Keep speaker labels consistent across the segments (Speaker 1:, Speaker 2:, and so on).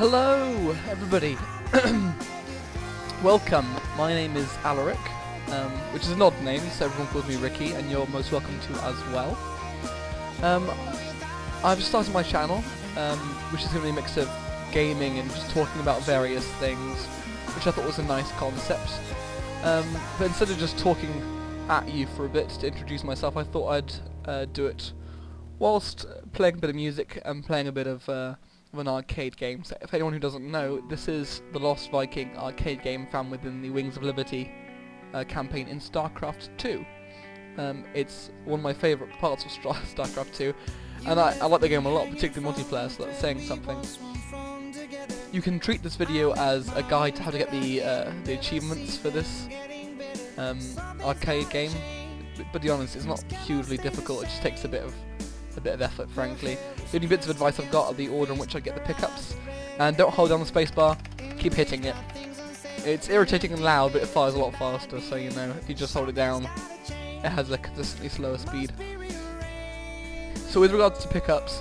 Speaker 1: Hello, everybody. Welcome. My name is Alaric, which is an odd name, so everyone calls me Ricky, and you're most welcome to as well. I've just started my channel, which is going to be a mix of gaming and just talking about various things, which I thought was a nice concept. But instead of just talking at you for a bit to introduce myself, I thought I'd do it whilst playing a bit of music and playing a bit of an arcade game. So if anyone who doesn't know, this is the Lost Viking arcade game found within the Wings of Liberty campaign in Starcraft 2. It's one of my favourite parts of Starcraft 2, and I like the game a lot, particularly multiplayer, so that's saying something. You can treat this video as a guide to how to get the achievements for this arcade game, but to be honest, it's not hugely difficult. It just takes a bit of effort, frankly. The only bits of advice I've got are the order in which I get the pickups, and don't hold down the spacebar, keep hitting it. It's irritating and loud, but it fires a lot faster, so you know, if you just hold it down, it has a consistently slower speed. So with regards to pickups,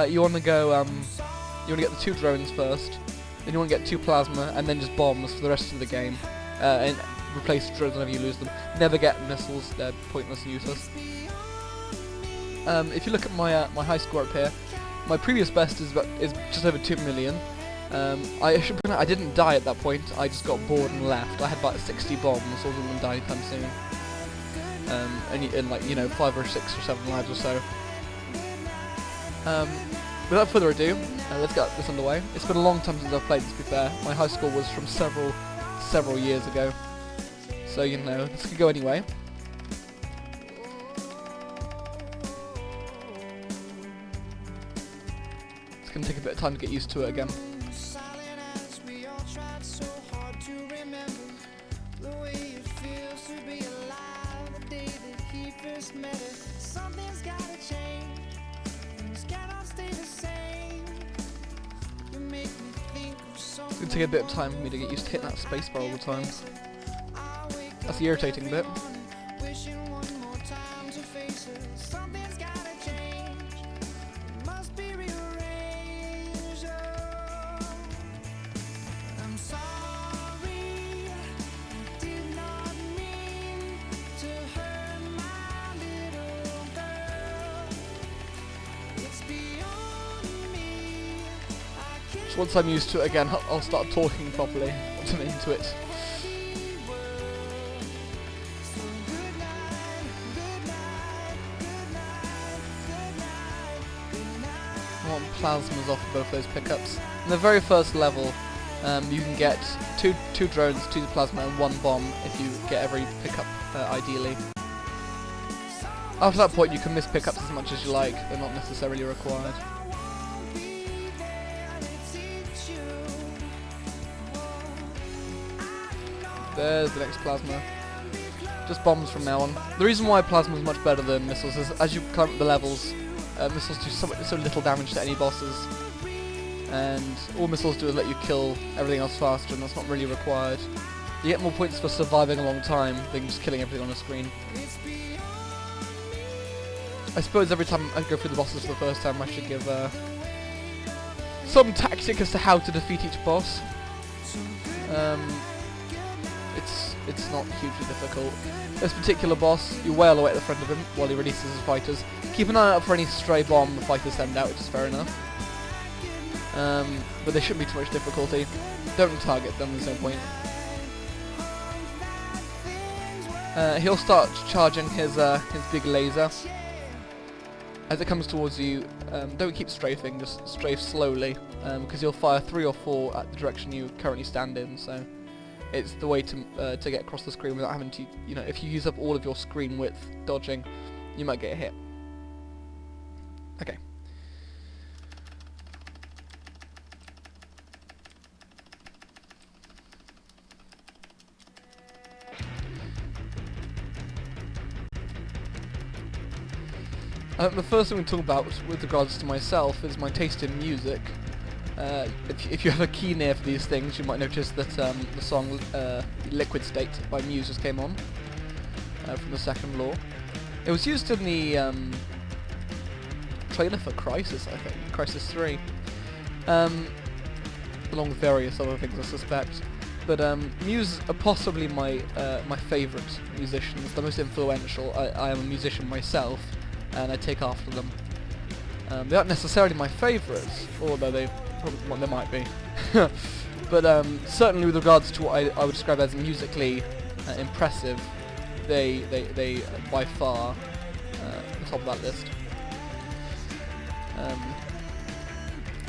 Speaker 1: you want to go, you want to get the 2 drones first, then you want to get 2 plasma, and then just bombs for the rest of the game, and replace drones whenever you lose them. Never get missiles, they're pointless and useless. If you look at my my high score up here, my previous best is just over 2 million. I should point out I didn't die at that point. I just got bored and left. I had about 60 bombs, so I wouldn't die anytime soon. And like, you know, 5 or 6 or 7 lives or so. Without further ado, let's get this underway. It's been a long time since I've played this, to be fair. My high score was from several years ago. So you know, this could go anyway. It's going to take a bit of time to get used to it again. It's going to take a bit of time for me to get used to hitting that spacebar all the time. That's the irritating bit. Once I'm used to it again, I'll start talking properly once I'm into it. I want plasmas off of both those pickups. In the very first level, you can get two drones, 2 plasma, and 1 bomb if you get every pickup ideally. After that point, you can miss pickups as much as you like; they're not necessarily required. There's the next plasma. Just bombs from now on. The reason why plasma is much better than missiles is as you climb up the levels, missiles do so little damage to any bosses, and all missiles do is let you kill everything else faster, and that's not really required. You get more points for surviving a long time than just killing everything on the screen. I suppose every time I go through the bosses for the first time, I should give some tactic as to how to defeat each boss. It's not hugely difficult. This particular boss, you wail away at the front of him while he releases his fighters. Keep an eye out for any stray bomb the fighters send out, which is fair enough. But they shouldn't be too much difficulty. Don't target them, there's no point. He'll start charging his big laser. As it comes towards you, don't keep strafing, just strafe slowly, because he'll fire 3 or 4 at the direction you currently stand in, so it's the way to get across the screen without having to, you know, if you use up all of your screen width dodging, you might get hit. Okay. The first thing we talk about with regards to myself is my taste in music. If you have a keen ear for these things, you might notice that the song Liquid State by Muse just came on from the second law. It was used in the trailer for Crisis, I think, Crisis 3. along with various other things I suspect. But Muse are possibly my favourite musicians, the most influential. I am a musician myself, and I take after them. They aren't necessarily my favourites, although they might be. But certainly with regards to what I would describe as musically impressive, they by far the top of that list.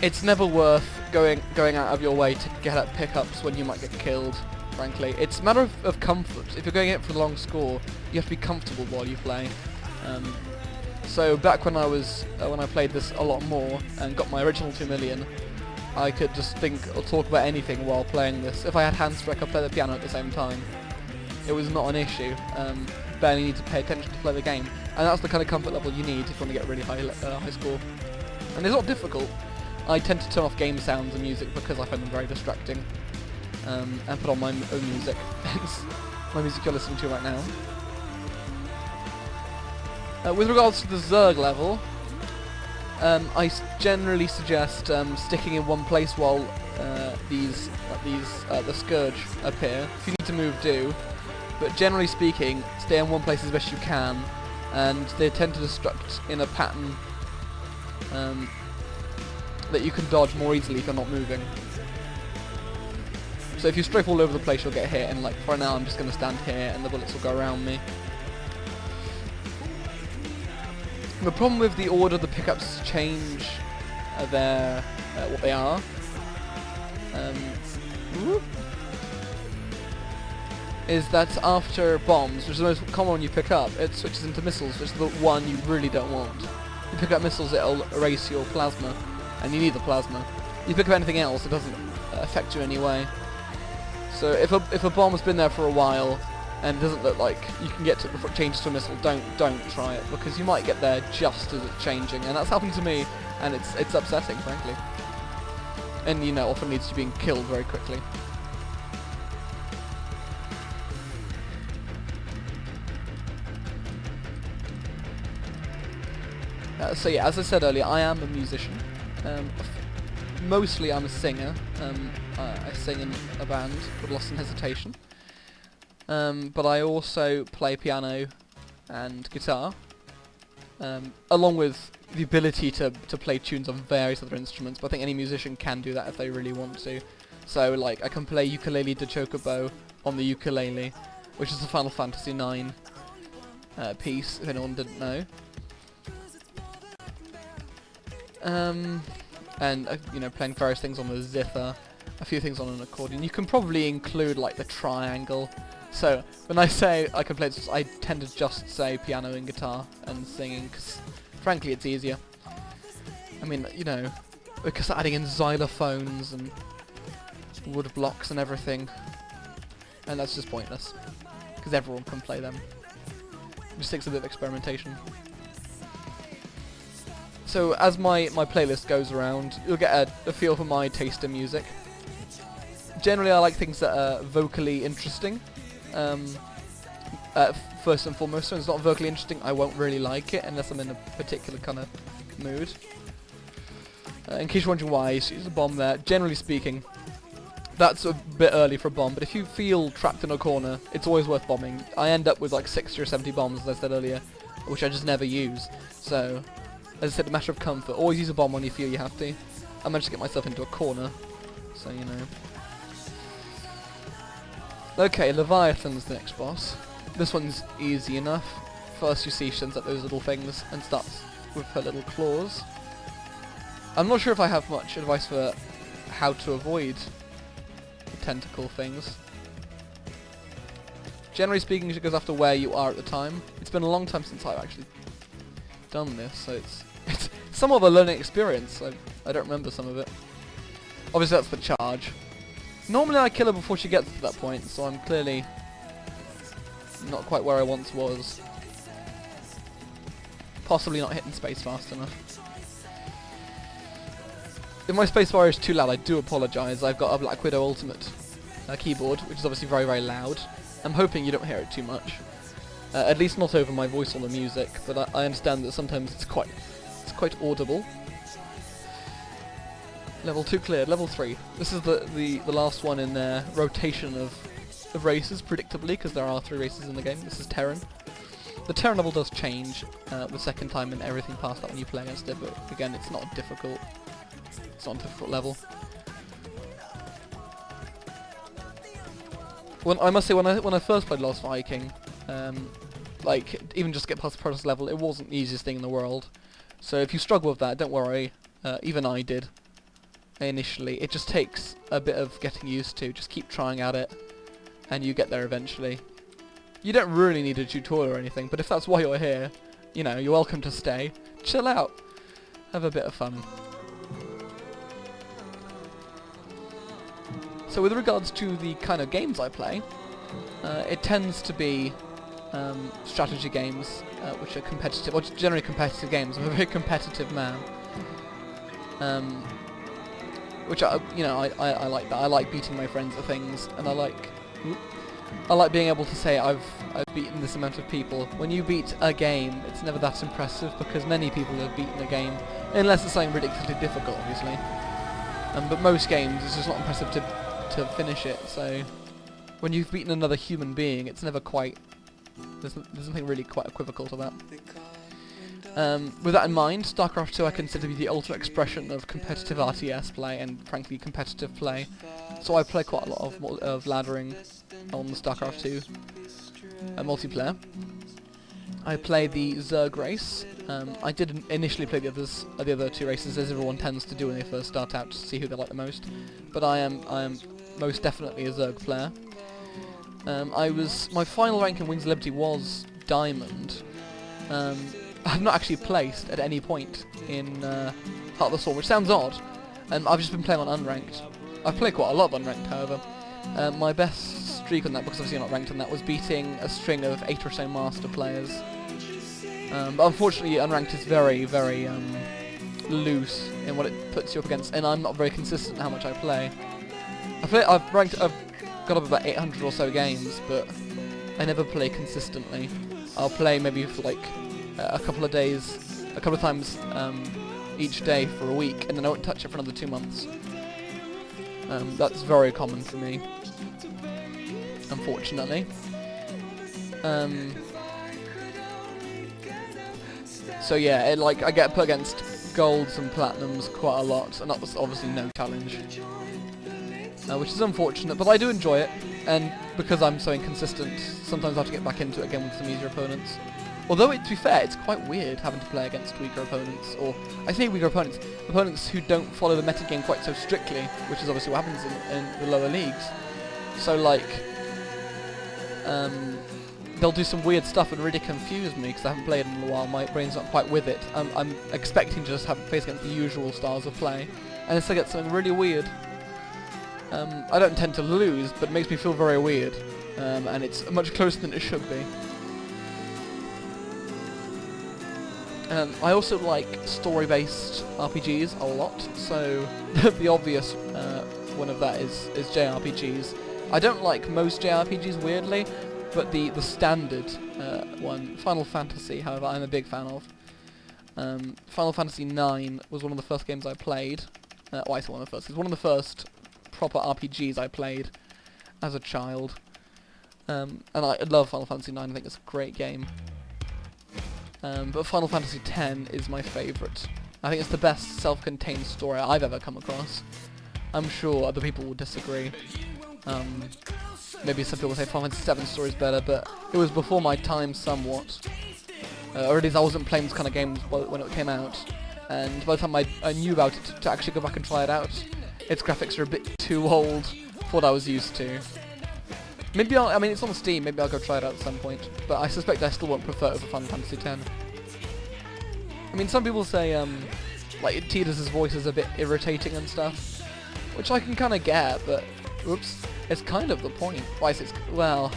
Speaker 1: It's never worth going out of your way to get at pickups when you might get killed, frankly. It's a matter of comfort. If you're going in for a long score, you have to be comfortable while you play. So back when I played this a lot more and got my original 2 million, I could just think or talk about anything while playing this. If I had hands-free, I could play the piano at the same time. It was not an issue. Barely need to pay attention to play the game, and that's the kind of comfort level you need if you want to get a really high score. And it's not difficult. I tend to turn off game sounds and music because I find them very distracting, and put on my own music. Hence, my music you're listening to right now. With regards to the Zerg level, I generally suggest sticking in one place while the Scourge appear. If you need to move, do. But generally speaking, stay in one place as best you can, and they tend to destruct in a pattern that you can dodge more easily if you're not moving. So if you strafe all over the place, you'll get hit, and like for now I'm just going to stand here and the bullets will go around me. The problem with the order the pickups change what they are is that after bombs, which is the most common one you pick up, it switches into missiles, which is the one you really don't want. You pick up missiles, it'll erase your plasma, and you need the plasma. You pick up anything else, it doesn't affect you in any way. So if a bomb's been there for a while and it doesn't look like you can get to it before it changes to a missile, don't try it, because you might get there just as it's changing, and that's happened to me, and it's upsetting, frankly. And you know, often leads to being killed very quickly. So yeah, as I said earlier, I am a musician. Mostly I'm a singer. I sing in a band called Lost Hesitation. But I also play piano and guitar, along with the ability to play tunes on various other instruments, but I think any musician can do that if they really want to. So like, I can play Ukulele de Chocobo on the ukulele, which is the Final Fantasy IX piece, if anyone didn't know. And you know, playing various things on the zither, a few things on an accordion. You can probably include like the triangle. So when I say I can play this, I tend to just say piano and guitar and singing, because frankly it's easier. I mean, you know, because adding in xylophones and wood blocks and everything, and that's just pointless, because everyone can play them. It just takes a bit of experimentation. So as my playlist goes around, you'll get a feel for my taste in music. Generally I like things that are vocally interesting. First and foremost, when it's not vocally interesting, I won't really like it unless I'm in a particular kind of mood. In case you're wondering why I use a bomb there, generally speaking, that's a bit early for a bomb, but if you feel trapped in a corner, it's always worth bombing. I end up with like 60 or 70 bombs, as I said earlier, which I just never use. So, as I said, a matter of comfort. Always use a bomb when you feel you have to. I managed to get myself into a corner, so you know. Okay, Leviathan's the next boss. This one's easy enough. First you see she sends out those little things and starts with her little claws. I'm not sure if I have much advice for how to avoid the tentacle things. Generally speaking, she goes after where you are at the time. It's been a long time since I've actually done this, so it's somewhat of a learning experience. I don't remember some of it. Obviously that's the charge. Normally I kill her before she gets to that point, so I'm clearly not quite where I once was. Possibly not hitting space fast enough. If my spacebar is too loud, I do apologise. I've got a Black Widow Ultimate keyboard, which is obviously very, very loud. I'm hoping you don't hear it too much. At least not over my voice or the music, but I understand that sometimes it's quite audible. Level 2 cleared. Level 3. This is the last one in their rotation of races, predictably, because there are 3 races in the game. This is Terran. The Terran level does change the second time and everything past that when you play against it, but again, it's not difficult. It's not a difficult level. I must say, when I first played Lost Viking, like, even just to get past the Protoss level, it wasn't the easiest thing in the world. So if you struggle with that, don't worry. Even I did initially. It just takes a bit of getting used to. Just keep trying at it, and you get there eventually. You don't really need a tutorial or anything, but if that's why you're here, you know, you're welcome to stay. Chill out. Have a bit of fun. So with regards to the kind of games I play, it tends to be strategy games, which are competitive, or generally competitive games. I'm a very competitive man. Which I like that. I like beating my friends at things, and I like being able to say I've beaten this amount of people. When you beat a game, it's never that impressive because many people have beaten a game, unless it's something ridiculously difficult, obviously. But most games, it's just not impressive to finish it. So when you've beaten another human being, it's never quite. There's something really quite equivocal to that. With that in mind, Starcraft 2 I consider to be the ultimate expression of competitive RTS play and, frankly, competitive play. So I play quite a lot of laddering on the Starcraft 2 multiplayer. I play the Zerg race. I did initially play the other 2 races, as everyone tends to do when they first start out, to see who they like the most. But I am most definitely a Zerg player. My final rank in Wings of Liberty was Diamond. I've not actually placed at any point in Heart of the Storm, which sounds odd. I've just been playing on unranked. I've played quite a lot of unranked, however. My best streak on that, because obviously you're not ranked on that, was beating a string of 8 or so master players. But unfortunately, unranked is very, very loose in what it puts you up against, and I'm not very consistent in how much I play. I've got up about 800 or so games, but I never play consistently. I'll play maybe for like a couple of days, a couple of times each day for a week, and then I won't touch it for another 2 months. That's very common for me, unfortunately. So yeah, I get put against golds and platinums quite a lot, and that's obviously no challenge, which is unfortunate, but I do enjoy it, and because I'm so inconsistent, sometimes I have to get back into it again with some easier opponents. Although, to be fair, it's quite weird having to play against weaker opponents, or I say weaker opponents who don't follow the metagame quite so strictly, which is obviously what happens in the lower leagues. So like, they'll do some weird stuff and really confuse me because I haven't played in a while. My brain's not quite with it. I'm expecting to just have face against the usual styles of play, and instead I get something really weird. I don't tend to lose, but it makes me feel very weird, and it's much closer than it should be. I also like story-based RPGs a lot, so the obvious one of that is JRPGs. I don't like most JRPGs, weirdly, but the standard one, Final Fantasy, however, I'm a big fan of. Final Fantasy IX was one of the first games I played. I say one of the first. It was one of the first proper RPGs I played as a child. And I love Final Fantasy IX. I think it's a great game. But Final Fantasy X is my favourite. I think it's the best self-contained story I've ever come across. I'm sure other people will disagree. Maybe some people say Final Fantasy VII story is better, but it was before my time somewhat. Or at least I wasn't playing this kind of games when it came out. And by the time I knew about it to actually go back and try it out, its graphics are a bit too old for what I was used to. Maybe I mean, it's on Steam, maybe I'll go try it out at some point, but I suspect I still won't prefer it over Final Fantasy X. I mean, some people say, like, Tidus' voice is a bit irritating and stuff, which I can kind of get, but, whoops, it's kind of the point. Well,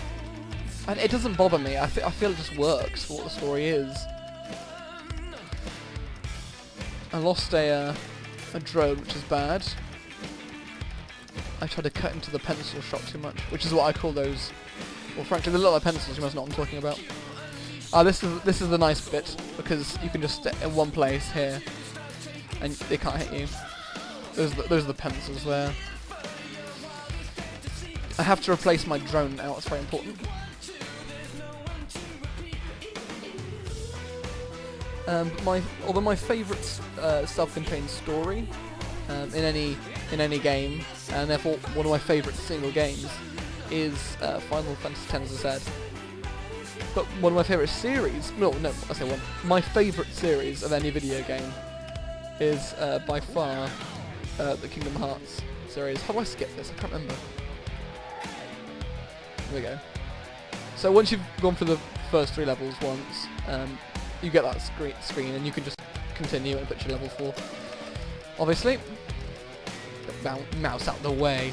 Speaker 1: and it doesn't bother me. I feel it just works for what the story is. I lost a drone, which is bad. I tried to cut into the pencil shot too much, which is what I call those. Well, frankly, they look like pencils. You must know what I'm talking about. This is the nice bit because you can just stay in one place here, and they can't hit you. Those are the pencils there. I have to replace my drone now, it's very important. Although my favourite self-contained story in any game, and therefore one of my favourite single games, is Final Fantasy X, as I said. But one of my favourite series, I say one. My favourite series of any video game is by far the Kingdom Hearts series. How do I skip this? I can't remember. There we go. So once you've gone through the first 3 levels once, you get that screen and you can just continue and put your level 4. Obviously. Mouse out the way.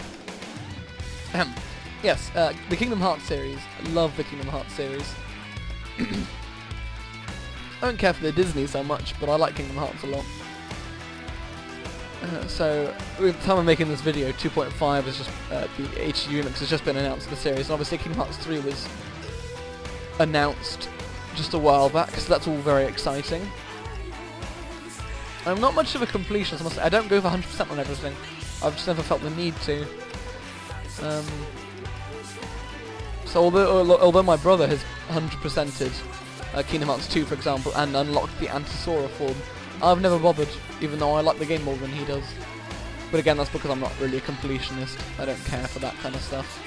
Speaker 1: Yes, the Kingdom Hearts series. I love the Kingdom Hearts series. I don't care for the Disney so much, but I like Kingdom Hearts a lot. So, at the time of making this video, 2.5 is just, the HD remix has just been announced for the series, and obviously Kingdom Hearts 3 was announced just a while back, so that's all very exciting. I'm not much of a completionist, I must say. I don't go for 100% on everything. I've just never felt the need to. So although my brother has 100%ed Kingdom Hearts 2, for example, and unlocked the Antisora form, I've never bothered, even though I like the game more than he does. But again, that's because I'm not really a completionist. I don't care for that kind of stuff.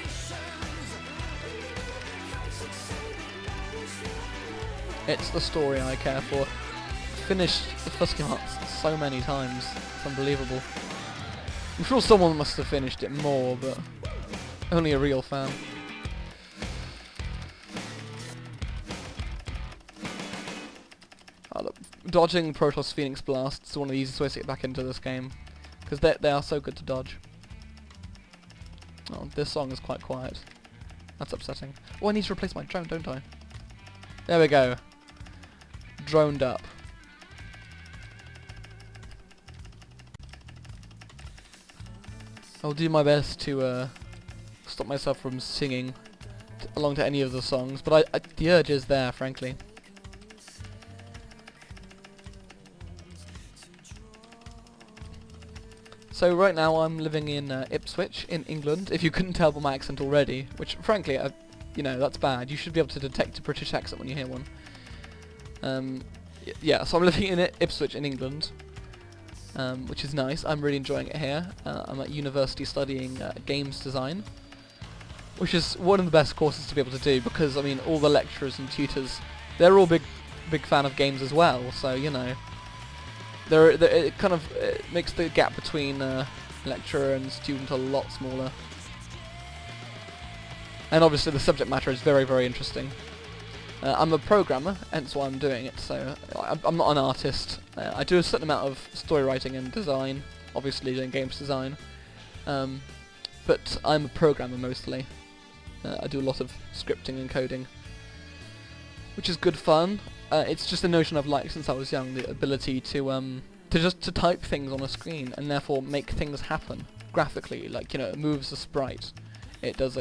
Speaker 1: It's the story I care for. Finished the first Kingdom Hearts so many times. It's unbelievable. I'm sure someone must have finished it more, but only a real fan. Dodging Protoss Phoenix Blasts is one of the easiest ways to get back into this game, because they are so good to dodge. Oh, this song is quite quiet. That's upsetting. Oh, I need to replace my drone, don't I? There we go. Droned up. I'll do my best to stop myself from singing along to any of the songs, but the urge is there, frankly. So right now I'm living in Ipswich, in England, if you couldn't tell by my accent already, which frankly, you know, that's bad. You should be able to detect a British accent when you hear one. Yeah, so I'm living in Ipswich in England, which is nice. I'm really enjoying it here. I'm at university studying games design, which is one of the best courses to be able to do, because I mean all the lecturers and tutors, they're all big fan of games as well, so you know, it kind of makes the gap between lecturer and student a lot smaller. And obviously the subject matter is very, very interesting. I'm a programmer, hence why I'm doing it, so I'm not an artist. I do a certain amount of story writing and design, obviously doing games design, but I'm a programmer mostly. I do a lot of scripting and coding, which is good fun. It's just a notion I've liked since I was young, the ability to type things on a screen and therefore make things happen graphically, like, you know, it moves a sprite. It does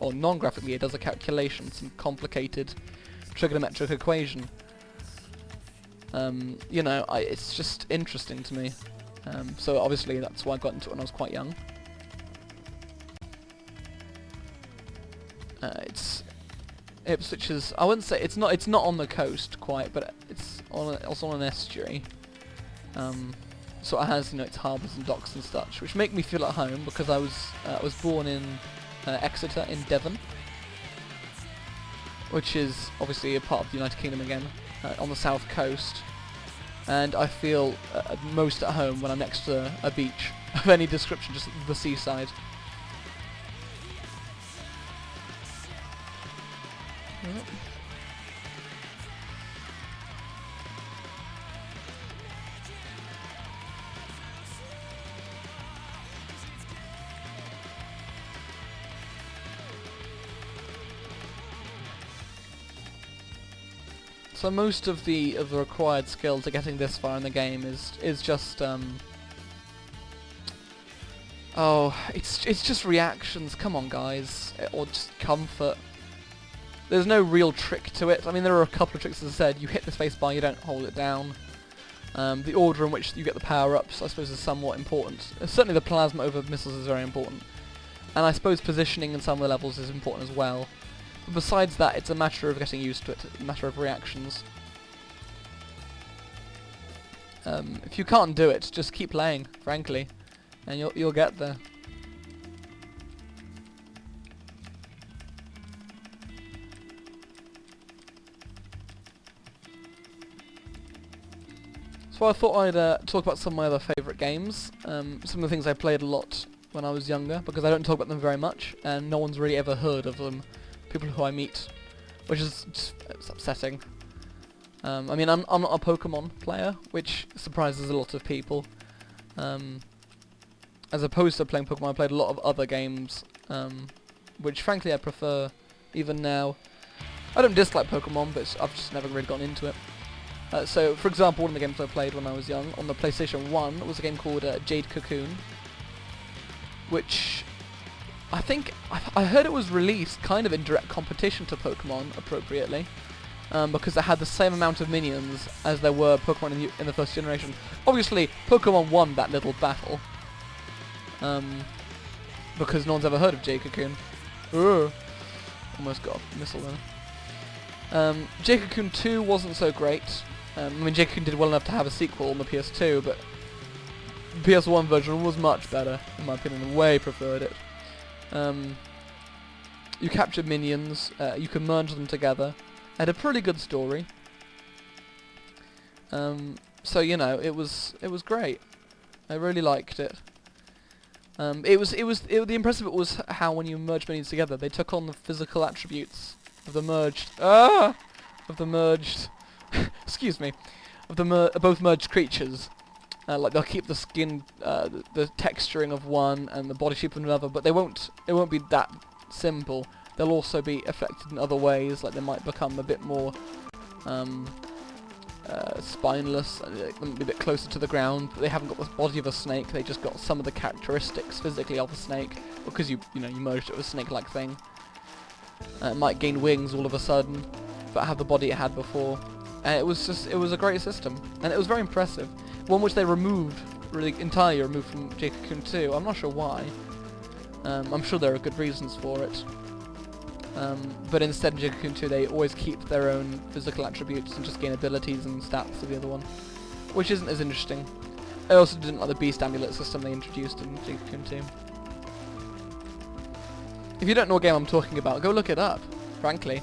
Speaker 1: or non-graphically, it does a calculation, some complicated trigonometric equation. You know, it's just interesting to me. So obviously that's why I got into it when I was quite young. Ipswich is, I wouldn't say it's not on the coast quite, but it's on an estuary. So it has, you know, its harbours and docks and such, which make me feel at home, because I was born in Exeter in Devon, which is obviously a part of the United Kingdom again, on the south coast, and I feel most at home when I'm next to a beach of any description, just the seaside. Yep. So most of the required skill to getting this far in the game is just oh, it's just reactions. Come on, guys, or just comfort. There's no real trick to it. I mean, there are a couple of tricks, as I said. You hit the space bar, you don't hold it down. The order in which you get the power-ups, I suppose, is somewhat important. Certainly the plasma over missiles is very important. And I suppose positioning in some of the levels is important as well. But besides that, it's a matter of getting used to it, a matter of reactions. If you can't do it, just keep playing, frankly, and you'll get there. So I thought I'd talk about some of my other favourite games, some of the things I played a lot when I was younger, because I don't talk about them very much, and no one's really ever heard of them, people who I meet, which is just, it's upsetting. I mean, I'm not a Pokemon player, which surprises a lot of people. As opposed to playing Pokemon, I played a lot of other games, which frankly I prefer even now. I don't dislike Pokemon, but I've just never really gotten into it. So, for example, one of the games I played when I was young on the PlayStation 1 was a game called Jade Cocoon, which I think I heard it was released kind of in direct competition to Pokemon, appropriately, because it had the same amount of minions as there were Pokemon in the first generation. Obviously, Pokemon won that little battle, because no one's ever heard of Jade Cocoon. Almost got a missile there. Jade Cocoon 2 wasn't so great. I mean, Jade Cocoon did well enough to have a sequel on the PS2, but the PS1 version was much better, in my opinion, and way preferred it. You captured minions, you can merge them together. It had a pretty good story. So, you know, it was great. I really liked it. The impressive bit was how when you merge minions together, they took on the physical attributes of the merged, excuse me, of the both merged creatures. Like they'll keep the skin, the texturing of one and the body shape of another, but it won't be that simple. They'll also be affected in other ways, like they might become a bit more spineless, they might be a bit closer to the ground, but they haven't got the body of a snake, they just got some of the characteristics physically of a snake, because you merged it with a snake-like thing. It might gain wings all of a sudden, but have the body it had before. And it was a great system, and it was very impressive. One which they entirely removed from Jade Cocoon 2. I'm not sure why. I'm sure there are good reasons for it. But instead in Jade Cocoon 2 they always keep their own physical attributes and just gain abilities and stats of the other one, which isn't as interesting. I also didn't like the Beast Amulet system they introduced in Jade Cocoon 2. If you don't know what game I'm talking about, go look it up, frankly.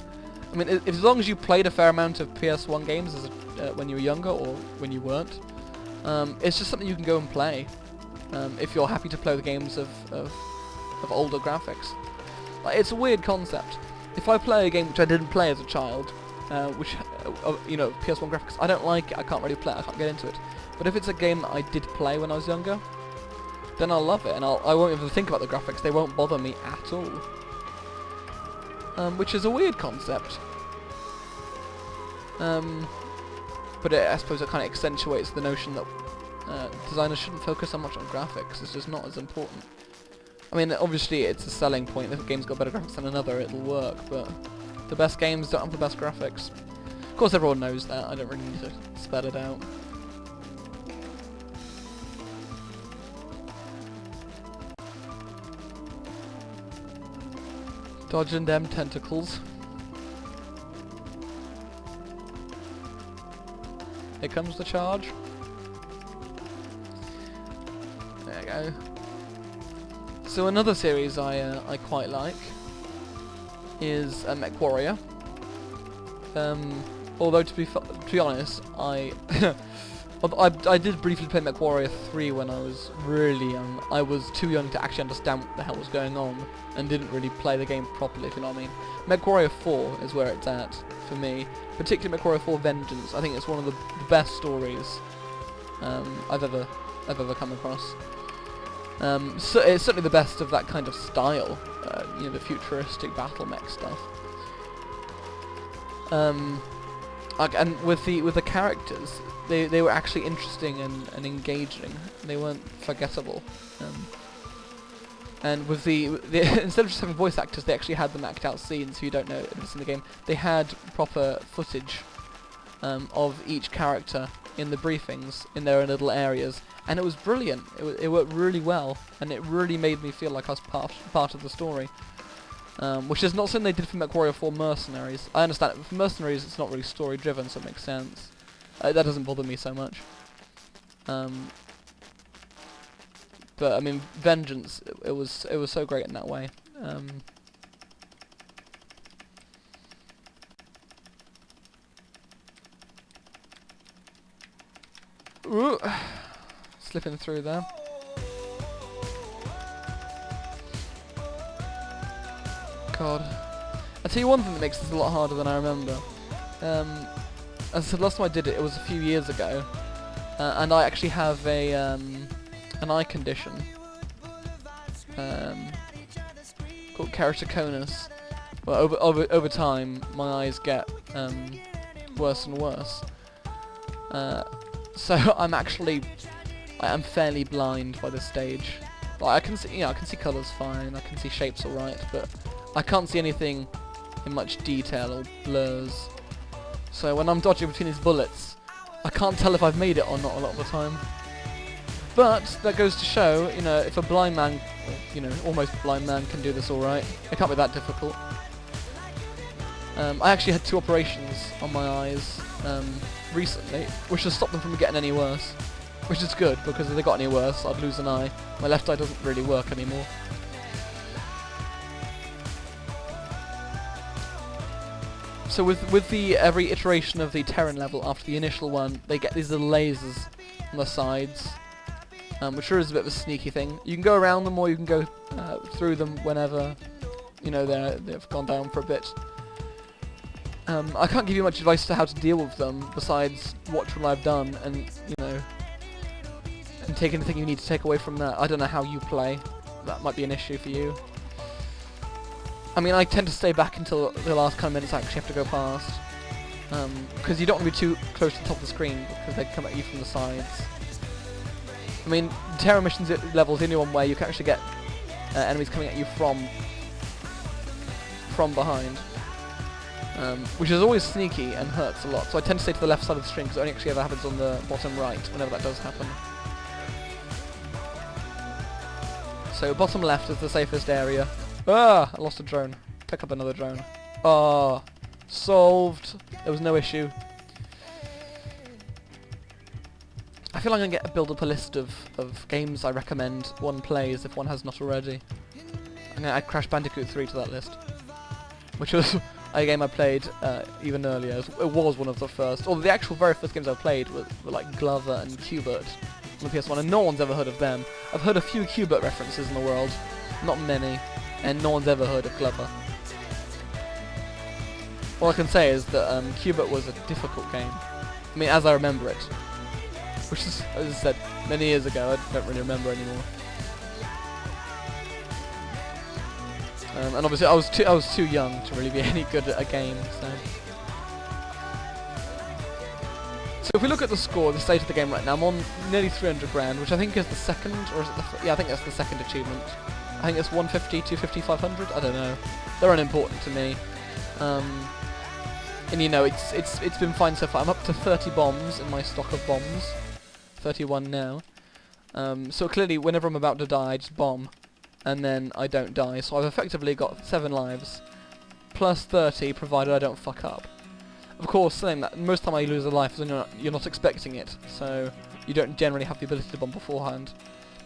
Speaker 1: I mean, as long as you played a fair amount of PS1 games when you were younger or when you weren't, it's just something you can go and play if you're happy to play the games of older graphics. Like, it's a weird concept. If I play a game which I didn't play as a child, which PS1 graphics, I don't like it, I can't really play it, I can't get into it. But if it's a game that I did play when I was younger, then I'll love it, and I won't even think about the graphics, they won't bother me at all. Which is a weird concept. But I suppose it kind of accentuates the notion that designers shouldn't focus so much on graphics, it's just not as important. I mean, obviously it's a selling point, if a game's got better graphics than another, it'll work, but the best games don't have the best graphics. Of course everyone knows that, I don't really need to spell it out. Dodging them tentacles. Here comes the charge. There you go. So another series I quite like is MechWarrior. Although to be honest, I did briefly play MechWarrior 3 when I was really young. I was too young to actually understand what the hell was going on, and didn't really play the game properly, if you know what I mean. MechWarrior 4 is where it's at for me, particularly MechWarrior 4 Vengeance. I think it's one of the best stories I've ever come across. So it's certainly the best of that kind of style, the futuristic battle mech stuff. And with the characters, they were actually interesting and engaging. They weren't forgettable. And with the instead of just having voice actors, they actually had them act out scenes. If you don't know if it's in the game, they had proper footage of each character in the briefings in their own little areas, and it was brilliant. It worked really well, and it really made me feel like I was part of the story. Which is not something they did for MechWarrior 4 Mercenaries. I understand it. For Mercenaries, it's not really story driven, so it makes sense. That doesn't bother me so much. But I mean, Vengeance, it was so great in that way. Ooh, slipping through there. God, I'll tell you one thing that makes this a lot harder than I remember. As I said, last time I did it, it was a few years ago, and I actually have a an eye condition called keratoconus. Well, over time, my eyes get worse and worse. So I am fairly blind by this stage. Like I can see, I can see colours fine, I can see shapes alright, but I can't see anything in much detail or blurs. So when I'm dodging between these bullets, I can't tell if I've made it or not a lot of the time. But that goes to show, if a blind man, almost blind man can do this alright, it can't be that difficult. I actually had 2 operations on my eyes recently, which has stopped them from getting any worse. Which is good, because if they got any worse, I'd lose an eye. My left eye doesn't really work anymore. So with every iteration of the Terran level after the initial one, they get these little lasers on the sides, which sure is a bit of a sneaky thing. You can go around them, or you can go through them whenever they've gone down for a bit. I can't give you much advice to how to deal with them besides watch what I've done and and take anything you need to take away from that. I don't know how you play. That might be an issue for you. I mean, I tend to stay back until the last kind of minutes I actually have to go past, because you don't want to be too close to the top of the screen because they come at you from the sides. I mean, Terror Missions level is the only one where you can actually get enemies coming at you from behind. Which is always sneaky and hurts a lot, so I tend to stay to the left side of the screen because it only actually ever happens on the bottom right whenever that does happen. So bottom left is the safest area. Ah! I lost a drone. Pick up another drone. Ah! Solved! There was no issue. I feel like I'm going to build up a list of games I recommend one plays if one has not already. I'm going to add Crash Bandicoot 3 to that list, which was a game I played even earlier. It was one of the first, or the actual very first games I played were like Glover and Qbert on the PS1, and no one's ever heard of them. I've heard a few Qbert references in the world, not many, and no one's ever heard of Glover. All I can say is that Qbert was a difficult game. I mean, as I remember it, which is, as I said, many years ago. I don't really remember anymore. And obviously I was too young to really be any good at a game, so if we look at the score, the state of the game right now, I'm on nearly 300 grand, which I think is the second, or is it yeah, I think that's the second achievement. I think it's 150, 250, 500, I don't know. They're unimportant to me. And it's been fine so far. I'm up to 30 bombs in my stock of bombs. 31 now. So clearly whenever I'm about to die, I just bomb. And then I don't die, so I've effectively got 7 lives, plus 30, provided I don't fuck up. Of course, saying that, most time I lose a life is when you're not expecting it, so you don't generally have the ability to bomb beforehand.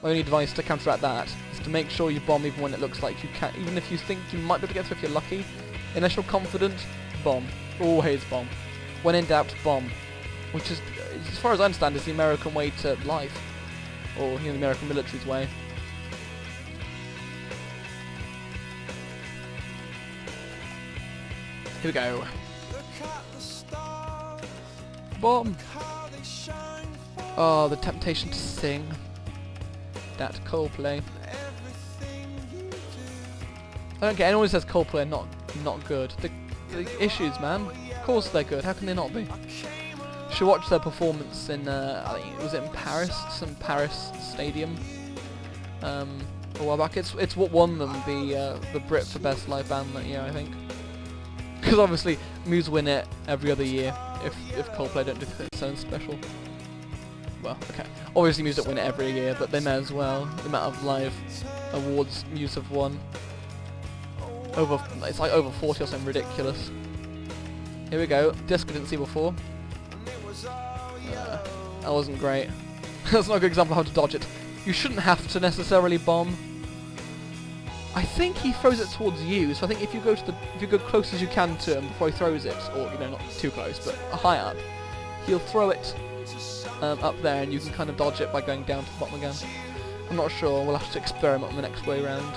Speaker 1: My only advice to counteract that is to make sure you bomb even when it looks like you can't, even if you think you might be able to get through if you're lucky. Unless you're confident, bomb. Always bomb. When in doubt, bomb. Which is, as far as I understand, is the American way to life. Or, the American military's way. Here we go. Bomb! Oh, the temptation to sing. That Coldplay. I don't get anyone who says Coldplay are not good. The issues, man. Of course they're good. How can they not be? Should watch their performance in I think it was in Paris, some Paris stadium. A while back. It's what won them the Brit for best live band that year, I think. Because obviously Muse win it every other year if Coldplay don't do something special. well, okay. Obviously Muse don't win it every year, but they may as well. The amount of live awards Muse have won. It's like over 40 or something ridiculous. Here we go. Disc I didn't see before. That wasn't great. That's not a good example of how to dodge it. You shouldn't have to necessarily bomb. I think he throws it towards you, so I think if you go close as you can to him before he throws it, or you know, not too close, but high up, he'll throw it up there, and you can kind of dodge it by going down to the bottom again. I'm not sure. We'll have to experiment on the next way round.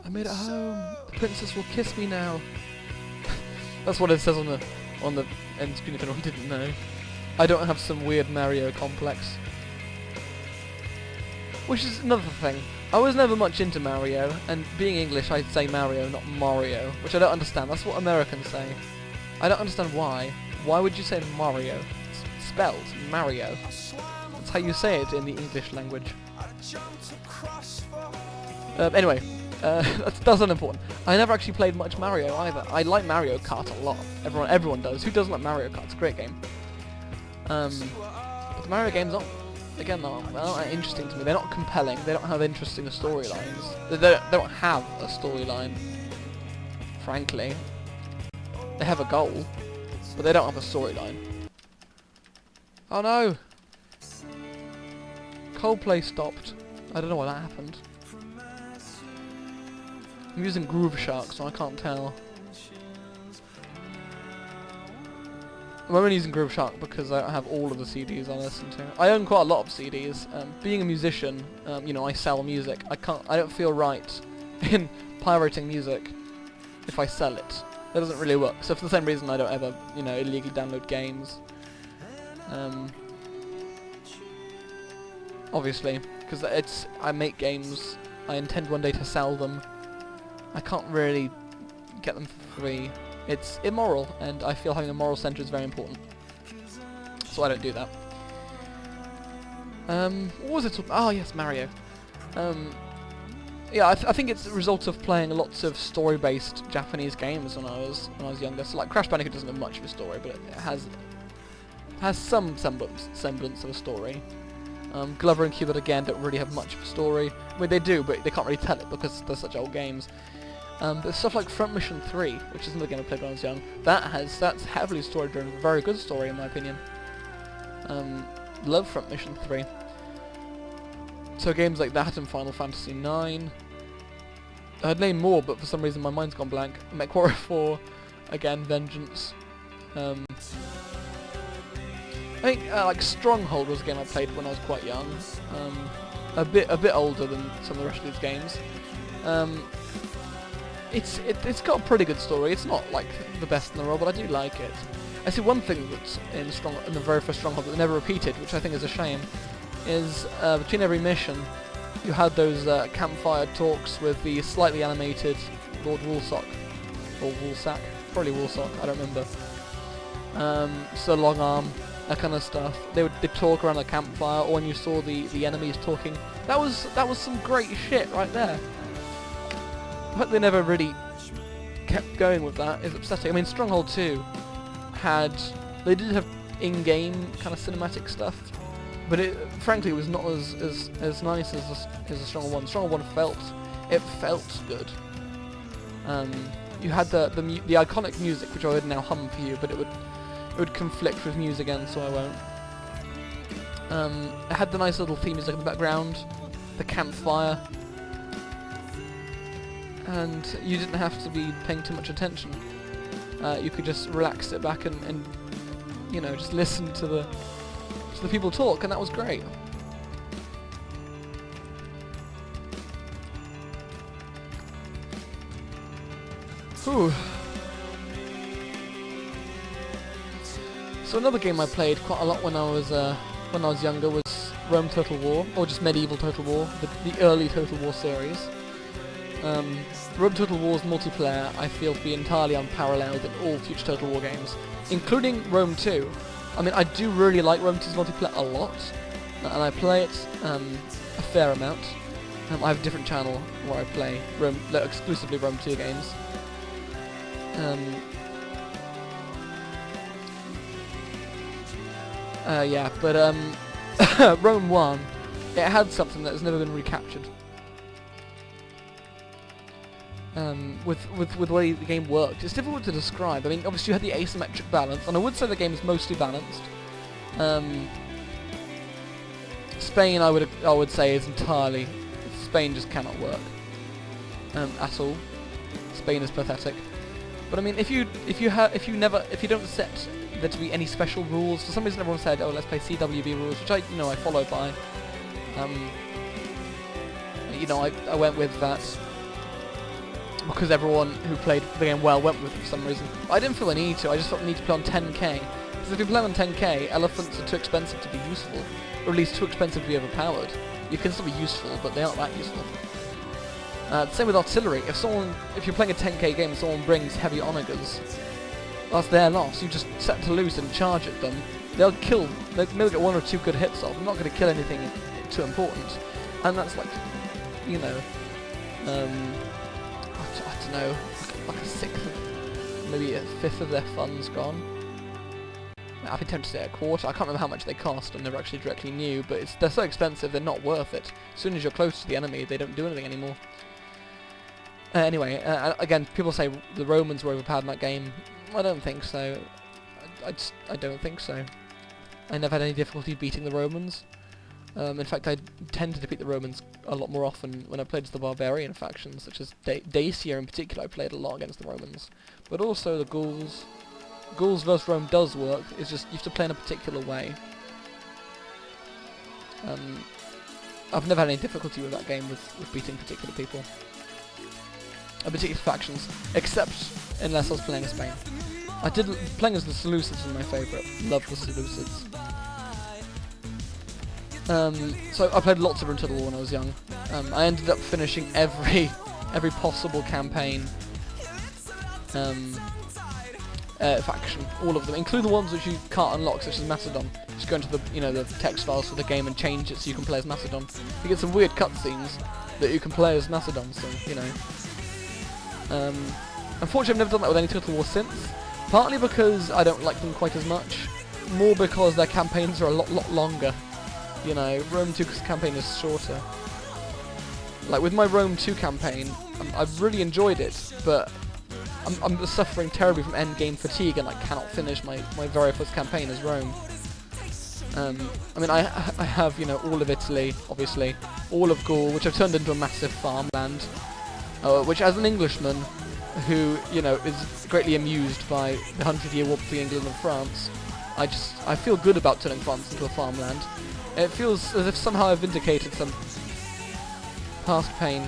Speaker 1: I made it home. The princess will kiss me now. That's what it says on the end screen if anyone didn't know. I don't have some weird Mario complex. Which is another thing. I was never much into Mario, and being English I'd say Mario, not Mario, which I don't understand. That's what Americans say. I don't understand why. Why would you say Mario? It's spelled Mario. That's how you say it in the English language. Anyway. That's unimportant. I never actually played much Mario either. I like Mario Kart a lot. Everyone does. Who doesn't like Mario Kart? It's a great game. But the Mario games aren't, again, they're not that interesting to me. They're not compelling. They don't have interesting storylines. They don't have a storyline. Frankly, they have a goal, but they don't have a storyline. Oh no! Coldplay stopped. I don't know why that happened. I'm using Groove Shark, so I can't tell. I'm only using Groove Shark because I don't have all of the CDs I listen to. I own quite a lot of CDs. Being a musician, you know, I sell music. I don't feel right in pirating music if I sell it. That doesn't really work. So for the same reason, I don't ever, you know, illegally download games. Obviously, because I make games. I intend one day to sell them. I can't really get them for free. It's immoral, and I feel having a moral centre is very important. So I don't do that. What was it? Oh yes, Mario. Yeah, I think it's a result of playing lots of story-based Japanese games when I was younger. So like Crash Bandicoot doesn't have much of a story, but it has some semblance of a story. Glover and Cubert again don't really have much of a story. I mean, they do, but they can't really tell it because they're such old games. But stuff like Front Mission 3, which is another game I played when I was young, that's heavily story-driven, very good story in my opinion. Love Front Mission 3. So games like that and Final Fantasy 9. I'd name more, but for some reason my mind's gone blank. MechWarrior 4, again, Vengeance. I think like Stronghold was a game I played when I was quite young. A bit older than some of the rest of these games. It's got a pretty good story. It's not like the best in the world, but I do like it. I see one thing that's in the very first Stronghold that they never repeated, which I think is a shame, is between every mission you had those campfire talks with the slightly animated Lord Woolsock, or Woolsack, probably Woolsock, I don't remember. Sir Longarm, that kind of stuff. They'd talk around the campfire, or when you saw the enemies talking. That was some great shit right there. The fact they never really kept going with that is upsetting. I mean, Stronghold 2 they did have in-game kind of cinematic stuff, but frankly it was not as nice as the Stronghold 1. Stronghold 1 felt good. You had the iconic music, which I would now hum for you, but it would conflict with Muse again, so I won't. It had the nice little theme music in the background, the campfire, and you didn't have to be paying too much attention. You could just relax, sit back, and you know, just listen to the people talk, and that was great. Whew. So another game I played quite a lot when I was younger was Rome Total War, or just Medieval Total War, the early Total War series. Rome Total War's multiplayer I feel to be entirely unparalleled in all future Total War games, including Rome 2. I mean, I do really like Rome 2's multiplayer a lot, and I play it a fair amount. I have a different channel where I play exclusively Rome 2 games. Yeah, but Rome 1, it had something that has never been recaptured. With the way the game worked. It's difficult to describe. I mean, obviously you had the asymmetric balance, and I would say the game is mostly balanced. Spain, I would say, is entirely... Spain just cannot work at all. Spain is pathetic. But I mean, if you don't set there to be any special rules, for some reason everyone said, oh, let's play CWB rules, which I follow by. I went with that because everyone who played the game well went with it for some reason. But I didn't feel a need to. I just felt the need to play on 10k. Because if you play on 10k, elephants are too expensive to be useful, or at least too expensive to be overpowered. You can still be useful, but they aren't that useful. Same with artillery. If you're playing a 10k game and someone brings heavy onagers, that's their loss. You just set to lose and charge at them. They'll maybe get 1 or 2 good hits off. I'm not going to kill anything too important. And that's like, I don't know, like a sixth, maybe a fifth of their funds gone. I've been tempted to say a quarter. I can't remember how much they cost. I never actually directly knew, but they're so expensive, they're not worth it. As soon as you're close to the enemy, they don't do anything anymore. Anyway, again, people say the Romans were overpowered in that game. I don't think so. I don't think so. I never had any difficulty beating the Romans. In fact, I tended to beat the Romans a lot more often when I played as the barbarian factions, such as Dacia in particular. I played a lot against the Romans. But also the Gauls. Gauls vs Rome does work, it's just you have to play in a particular way. I've never had any difficulty with that game with beating particular people. Particular factions, except unless I was playing as Spain. Playing as the Seleucids was my favourite. Love the Seleucids. So I played lots of Rome Total War when I was young. I ended up finishing every possible campaign faction, all of them, including the ones which you can't unlock, such as Macedon. Just go into the text files for the game and change it so you can play as Macedon. You get some weird cutscenes that you can play as Macedon, so unfortunately I've never done that with any Total War since. Partly because I don't like them quite as much, more because their campaigns are a lot longer. Rome 2's campaign is shorter. Like with my Rome 2 campaign, I've really enjoyed it, but I'm suffering terribly from endgame fatigue and I cannot finish my very first campaign as Rome. I mean, I have, all of Italy, obviously, all of Gaul, which I've turned into a massive farmland, which as an Englishman who, is greatly amused by the 100-year war between England and France, I feel good about turning France into a farmland. It feels as if somehow I've vindicated some past pain.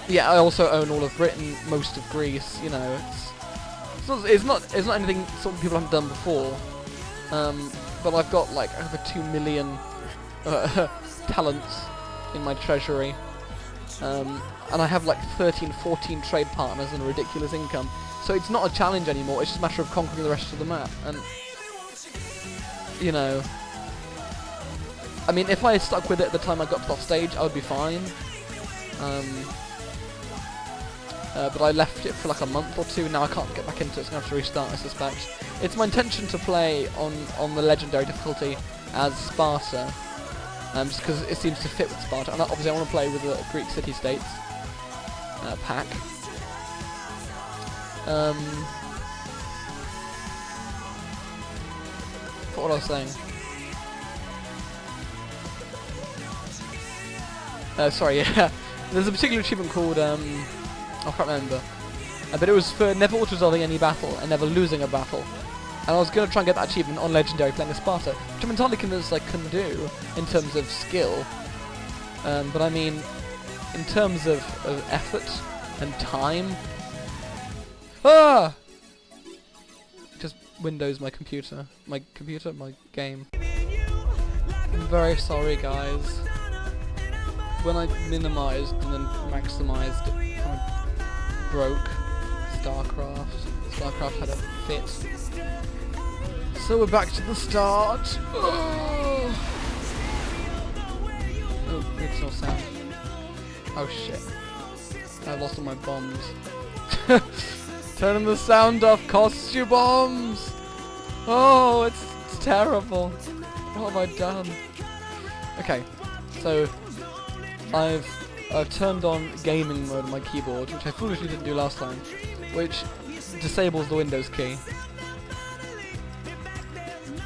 Speaker 1: Yeah, I also own all of Britain, most of Greece. It's not anything some people haven't done before. But I've got like over 2 million talents in my treasury, and I have like 13, 14 trade partners and a ridiculous income. So it's not a challenge anymore. It's just a matter of conquering the rest of the map. And I mean, if I had stuck with it at the time I got to that stage, I would be fine. But I left it for like a month or 2, and now I can't get back into it, so I'm going to have to restart, I suspect. It's my intention to play on the legendary difficulty as Sparta, just because it seems to fit with Sparta, and obviously I want to play with the Greek city-states pack. What was I saying? Sorry, yeah. There's a particular achievement called, I can't remember. But it was for never auto-resolving any battle and never losing a battle. And I was going to try and get that achievement on Legendary playing as Sparta, which I'm entirely convinced I can do in terms of skill. But I mean, in terms of effort and time... Ah! Just Windows my computer. My game. I'm very sorry, guys. When I minimised and then maximised, it kind of broke Starcraft. Starcraft had a fit. So we're back to the start. Oh, it's no sound. Oh shit. I lost all my bombs. Turning the sound off costs you bombs! Oh, it's terrible. What have I done? Okay, so I've turned on gaming mode on my keyboard, which I foolishly didn't do last time, which disables the Windows key.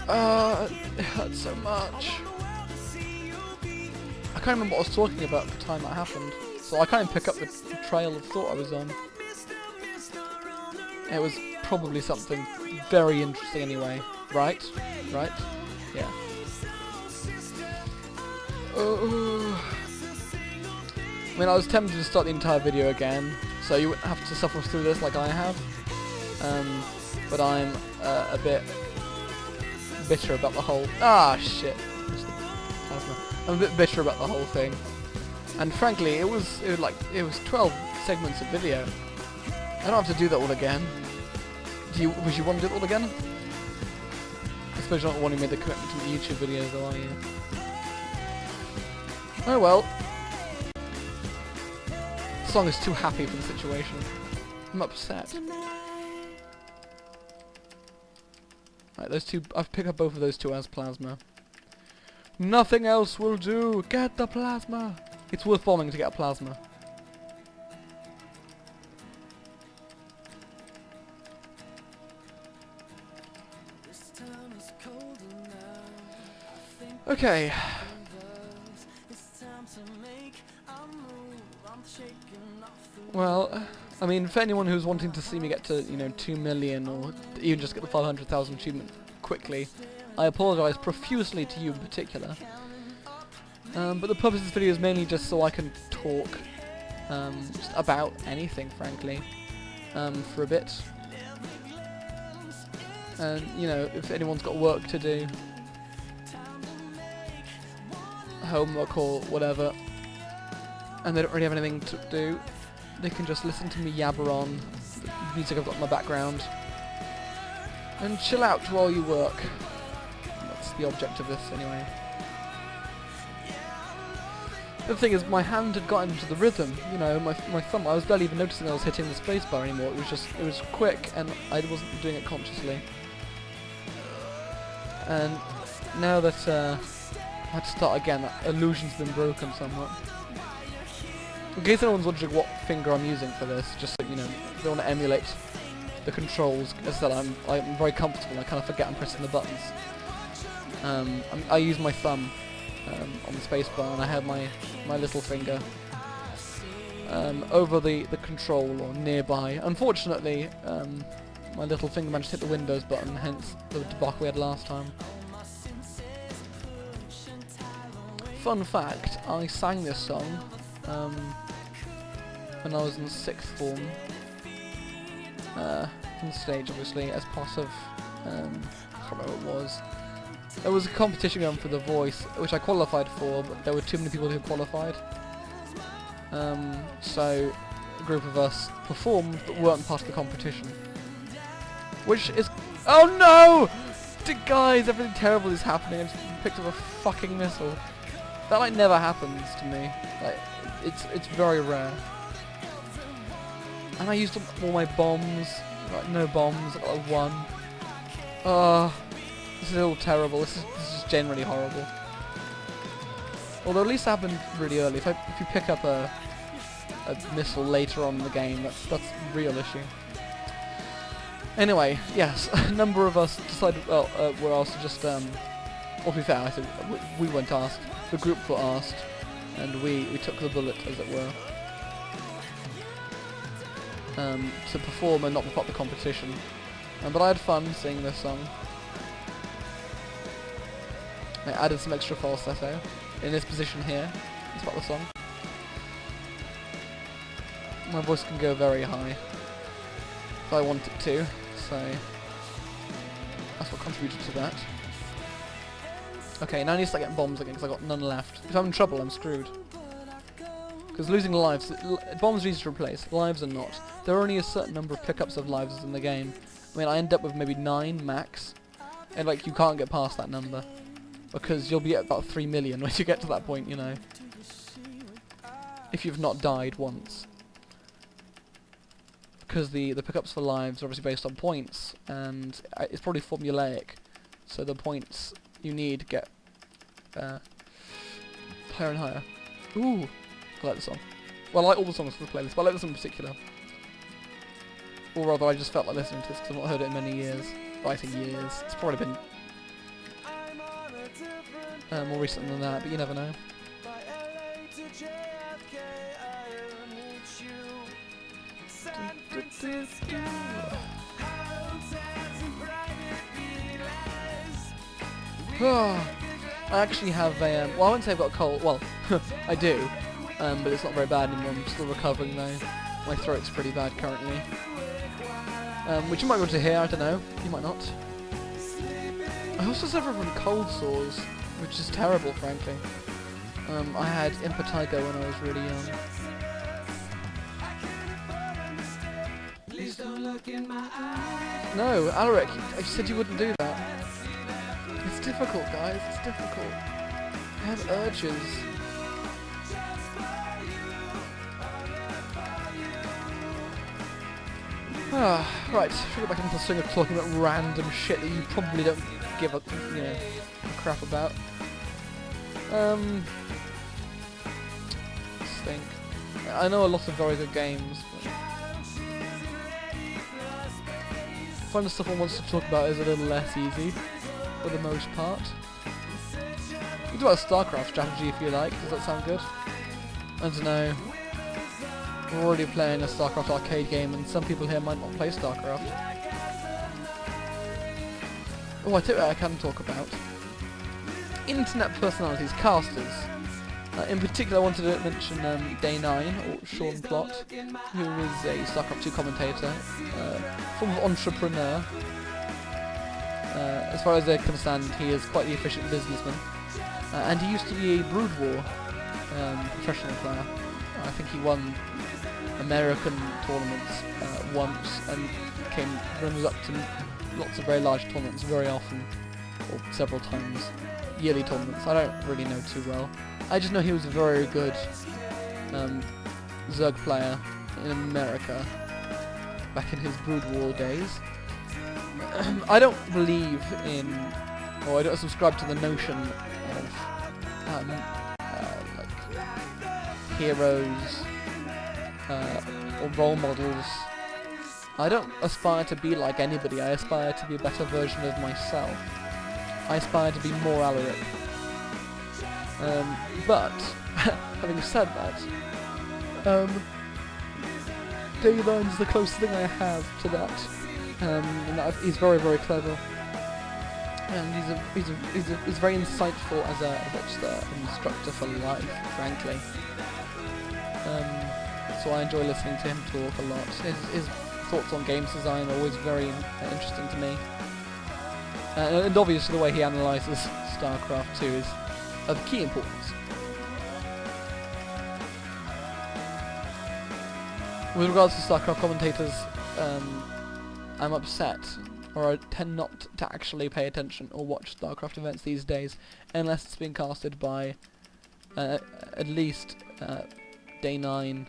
Speaker 1: It hurts so much. I can't remember what I was talking about at the time that happened, so I can't even pick up the trail of thought I was on. It was probably something very interesting anyway. Right? Right? Yeah. I mean, I was tempted to start the entire video again, so you wouldn't have to suffer through this like I have. But I'm a bit bitter about the whole... Ah, shit. I'm a bit bitter about the whole thing. And frankly, it was 12 segments of video. I don't have to do that all again. Would you want to do it all again? I suppose you're not wanting me to commit to the YouTube videos, though, are you? Oh well. The song is too happy for the situation. I'm upset. Right, those two. I've picked up both of those two as plasma. Nothing else will do. Get the plasma. It's worth bombing to get a plasma. Okay. Well, I mean, for anyone who's wanting to see me get to, 2 million or even just get the 500,000 achievement quickly, I apologise profusely to you in particular. But the purpose of this video is mainly just so I can talk just about anything, frankly, for a bit. And, if anyone's got work to do, homework or whatever, and they don't really have anything to do, they can just listen to me yabber on the music I've got in my background and chill out while you work. That's the object of this anyway. The thing is, my hand had gotten into the rhythm, my thumb, I was barely even noticing I was hitting the spacebar anymore. It was quick and I wasn't doing it consciously. And now that I had to start again, that illusion's been broken somewhat. In case anyone's wondering what finger I'm using for this, just so if they want to emulate the controls, as I said, I'm very comfortable, I kind of forget I'm pressing the buttons. I use my thumb on the spacebar, and I have my little finger over the control or nearby. Unfortunately, my little finger managed to hit the Windows button, hence the debacle we had last time. Fun fact, I sang this song when I was in 6th form, on stage obviously, as part of, I can't remember what it was. There was a competition going for The Voice, which I qualified for, but there were too many people who qualified. So a group of us performed, but weren't part of the competition. Which is... Oh no! Guys, everything terrible is happening. I just picked up a fucking missile. That never happens to me. It's very rare. And I used up all my bombs. No bombs. I got one. This is all terrible. This is generally horrible. Although at least it happened really early. If you pick up a missile later on in the game, that's a real issue. Anyway, yes, a number of us decided. Well, were asked to just. Well, to be fair, I said we weren't asked. The group were asked, and we took the bullet, as it were, to perform and not be part of the competition. But I had fun singing this song. I added some extra falsetto in this position here. It's part of the song. My voice can go very high if I want it to, so that's what contributed to that. Okay, now I need to start getting bombs again because I've got none left. If I'm in trouble, I'm screwed. Because losing lives, bombs are easy to replace, lives are not. There are only a certain number of pickups of lives in the game. I mean, I end up with maybe 9 max, and you can't get past that number. Because you'll be at about 3 million when you get to that point, if you've not died once. because the pickups for lives are obviously based on points, and it's probably formulaic, so the points you need get higher and higher. Ooh, I like the song. Well, I like all the songs for the playlist, but I like this one in particular. Or rather, I just felt like listening to this because I've not heard it in many years. Well, I say years. It's probably been more recent than that, but you never know. I actually have a, well, I wouldn't say I've got a cold, well, I do, but it's not very bad anymore. I'm still recovering though. My throat's pretty bad currently. Which you might want to hear, I don't know, you might not. I also suffer from cold sores, which is terrible, frankly. I had impetigo when I was really young. Please don't look in my eyes. No, Alaric, I said you wouldn't do that. It's difficult, guys, it's difficult. I have urges. Right, should we get back into the swing of talking about random shit that you probably don't give a, a crap about. Stink. I know a lot of very good games, but some of the stuff one wants to talk about is a little less easy, for the most part. We can do a Starcraft strategy if you like, does that sound good? I don't know. We're already playing a Starcraft arcade game, and some people here might not play Starcraft. Oh, I tell you what I can talk about. Internet personalities, casters. In particular, I wanted to mention Day9, or Sean Plott, who is a Starcraft 2 commentator, form of entrepreneur. As far as I can understand, he is quite the efficient businessman. And he used to be a Brood War professional player. I think he won American tournaments once and came runners up to lots of very large tournaments very often, or several times, yearly tournaments. I don't really know too well. I just know he was a very good Zerg player in America back in his Brood War days. I don't believe in, or I don't subscribe to the notion of like heroes or role models. I don't aspire to be like anybody. I aspire to be a better version of myself. I aspire to be more Alaric. But having said that, Day9 is the closest thing I have to that. And that he's very, very clever, and he's very insightful as a instructor for life, frankly. So I enjoy listening to him talk a lot. His thoughts on games design are always very interesting to me, and obviously the way he analyses Starcraft 2 is of key importance. With regards to Starcraft commentators, I'm upset, or I tend not to actually pay attention or watch Starcraft events these days, unless it's being casted by at least Day9,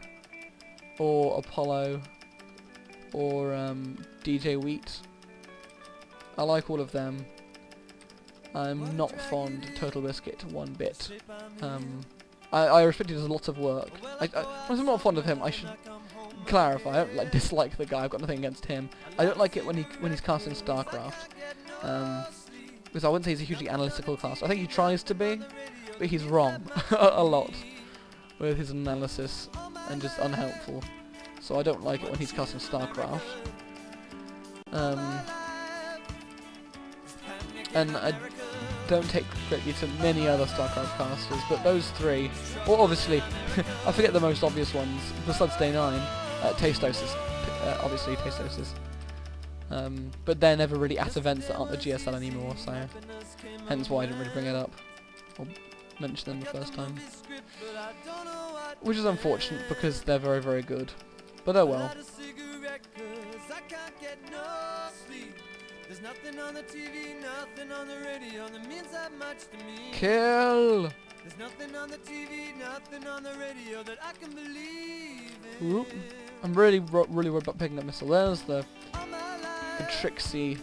Speaker 1: or Apollo, or DJ Wheat. I like all of them. I'm not fond of Total Biscuit one bit. I respect he does lots of work. I'm not fond of him. I should clarify. I don't dislike the guy. I've got nothing against him. I don't like it when he's casting Starcraft, because I wouldn't say he's a hugely analytical caster. I think he tries to be, but he's wrong a lot with his analysis and just unhelpful. So I don't like it when he's casting Starcraft. And I don't take greatly to many other Starcraft casters, but those three, or obviously, I forget the most obvious ones, besides Day9, Tastosis, obviously Tastosis. But they're never really at events that aren't the GSL anymore, so hence why I didn't really bring it up, or mention them the first time. Which is unfortunate, because they're very, very good. But oh well. There's nothing on the TV, nothing on the radio that means that much to me. Kill! There's nothing on the TV, nothing on the radio that I can believe in. Whoop. I'm really worried about picking up missile. There's the tricksy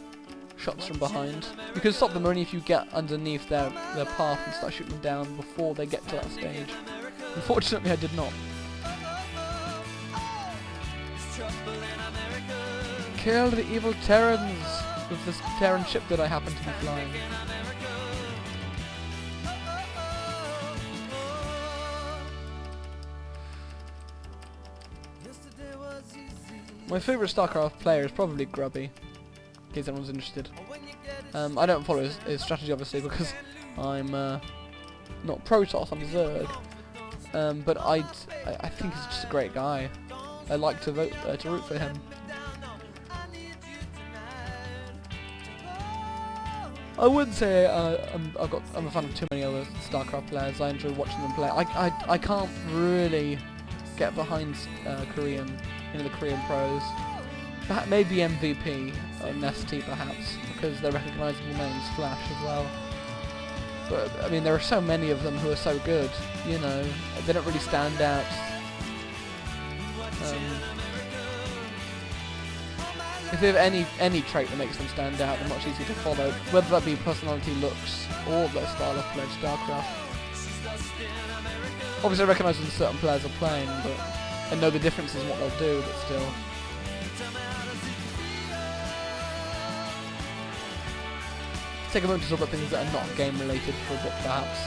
Speaker 1: shots from behind. You can stop them only if you get underneath their path and start shooting them down before they get to that stage. Unfortunately, I did not. Kill the evil Terrans with this Terran ship that I happen to be flying. My favourite Starcraft player is probably Grubby, in case anyone's interested. I don't follow his strategy obviously because I'm not Protoss, I'm Zerg. But I think he's just a great guy. I like to root for him. I wouldn't say I'm a fan of too many other Starcraft players. I enjoy watching them play. I can't really get behind Korean, the Korean pros. Perhaps maybe MVP or Nesty perhaps, because they're recognisable names. Flash as well. But I mean, there are so many of them who are so good. You know, they don't really stand out. If they have any trait that makes them stand out, they're much easier to follow, whether that be personality, looks, or their style of play Starcraft. Obviously I recognise when certain players are playing, and know the differences in what they'll do, but still. Take a moment to talk about things that are not game related for a bit, perhaps.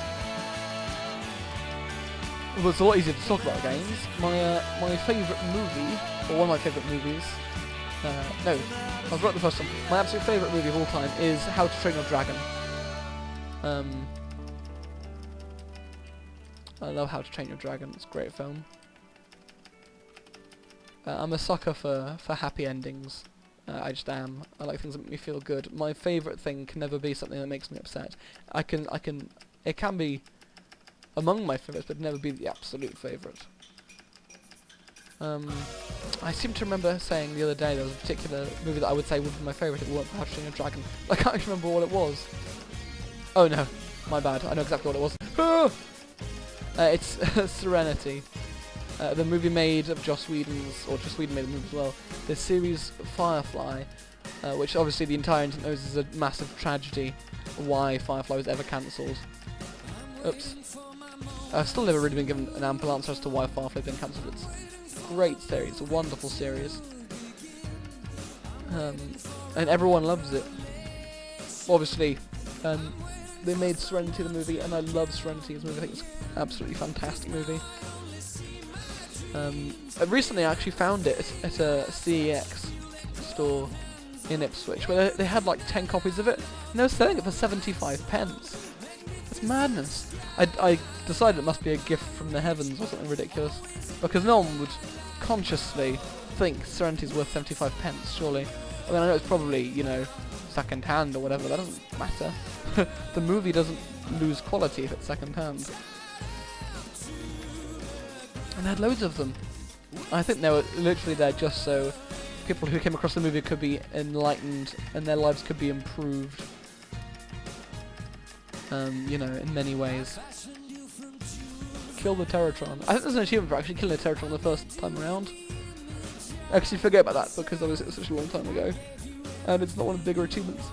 Speaker 1: Well, it's a lot easier to talk about games. My favourite movie, or one of my favourite movies, no, I was right the first one. My absolute favourite movie of all time is How to Train Your Dragon. I love How to Train Your Dragon, it's a great film. I'm a sucker for happy endings. I just am. I like things that make me feel good. My favourite thing can never be something that makes me upset. It can be among my favourites, but never be the absolute favourite. I seem to remember saying the other day there was a particular movie that I would say would be my favourite if it weren't for How to Train Your Dragon. I can't even remember what it was. Oh no, my bad. I know exactly what it was. It's Serenity. The movie made of Joss Whedon's, or Joss Whedon made the movie as well. The series Firefly, which obviously the entire internet knows is a massive tragedy. Why Firefly was ever cancelled. Oops. I've still never really been given an ample answer as to why Firefly's been cancelled. It's a great series, a wonderful series. And everyone loves it. Obviously, they made Serenity the movie, and I love Serenity as a movie. I think it's an absolutely fantastic movie. Recently I actually found it at a CEX store in Ipswich, where they had like 10 copies of it, and they were selling it for 75 pence. It's madness. I decided it must be a gift from the heavens or something ridiculous, because no one would consciously think Serenity's worth 75 pence, surely. I mean, I know it's probably, you know, second hand or whatever, that doesn't matter. The movie doesn't lose quality if it's second hand. And they had loads of them. I think they were literally there just so people who came across the movie could be enlightened and their lives could be improved. You know, in many ways. Kill the Terratron. I think there's an achievement for actually killing a Terratron the first time around. I actually forget about that because obviously it was such a long time ago. And it's not one of the bigger achievements.